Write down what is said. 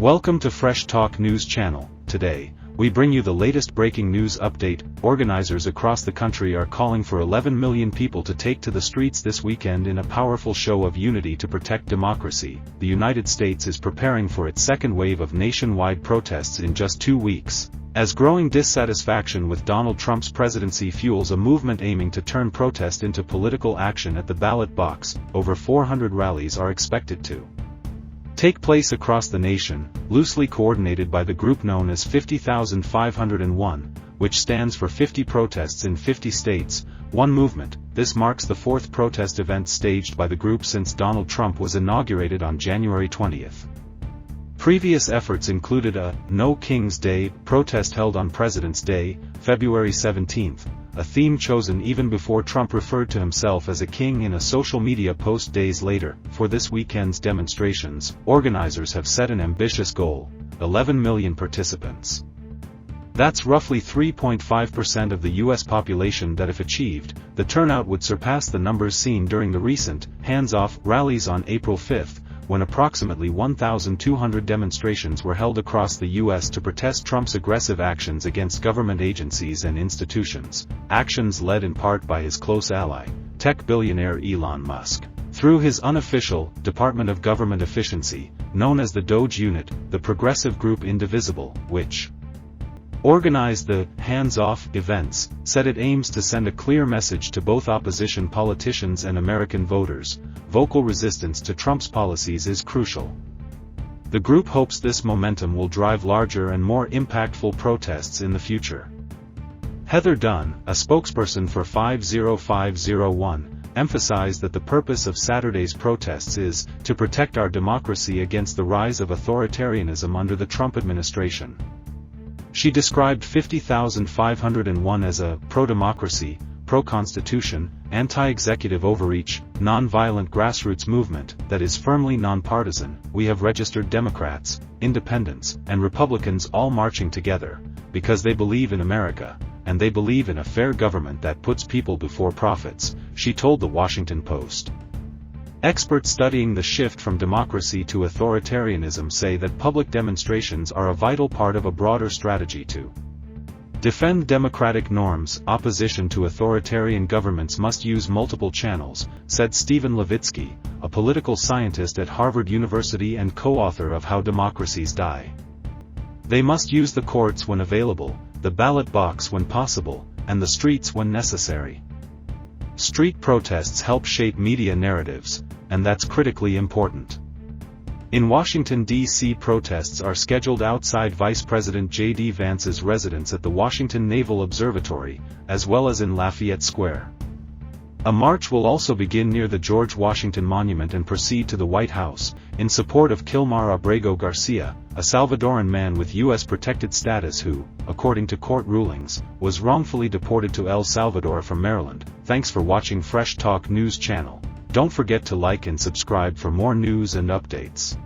Welcome to Fresh Talk News Channel. Today, we bring you the latest breaking news update. Organizers across the country are calling for 11 million people to take to the streets this weekend in a powerful show of unity to protect democracy. The United States is preparing for its second wave of nationwide protests in just 2 weeks, as growing dissatisfaction with Donald Trump's presidency fuels a movement aiming to turn protest into political action at the ballot box. Over 400 rallies are expected to take place across the nation, loosely coordinated by the group known as 50,501, which stands for 50 protests in 50 states, one movement. This marks the fourth protest event staged by the group since Donald Trump was inaugurated on January 20th. Previous efforts included a No King's Day protest held on President's Day, February 17th, a theme chosen even before Trump referred to himself as a king in a social media post days later. For this weekend's demonstrations, organizers have set an ambitious goal: 11 million participants. That's roughly 3.5% of the U.S. population that, if achieved, the turnout would surpass the numbers seen during the recent hands-off rallies on April 5th, when approximately 1,200 demonstrations were held across the U.S. to protest Trump's aggressive actions against government agencies and institutions, actions led in part by his close ally, tech billionaire Elon Musk. Through his unofficial Department of Government Efficiency, known as the Doge Unit, the progressive group Indivisible, which organized the hands-off events, said it aims to send a clear message to both opposition politicians and American voters: vocal resistance to Trump's policies is crucial. The group hopes this momentum will drive larger and more impactful protests in the future. Heather Dunn, a spokesperson for 50501, emphasized that the purpose of Saturday's protests is to protect our democracy against the rise of authoritarianism under the Trump administration. She described 50,501 as a pro-democracy, pro-constitution, anti-executive overreach, non-violent grassroots movement that is firmly non-partisan. We have registered Democrats, Independents, and Republicans all marching together, because they believe in America, and they believe in a fair government that puts people before profits, she told the Washington Post. Experts studying the shift from democracy to authoritarianism say that public demonstrations are a vital part of a broader strategy to defend democratic norms. Opposition to authoritarian governments must use multiple channels, said Stephen Levitsky, a political scientist at Harvard University and co-author of How Democracies Die. They must use the courts when available, the ballot box when possible, and the streets when necessary. Street protests help shape media narratives, and that's critically important. In Washington, D.C., protests are scheduled outside Vice President J.D. Vance's residence at the Washington Naval Observatory, as well as in Lafayette Square. A march will also begin near the George Washington Monument and proceed to the White House, in support of Kilmar Abrego Garcia, a Salvadoran man with U.S. protected status who, according to court rulings, was wrongfully deported to El Salvador from Maryland. Thanks for watching Fresh Talk News Channel. Don't forget to like and subscribe for more news and updates.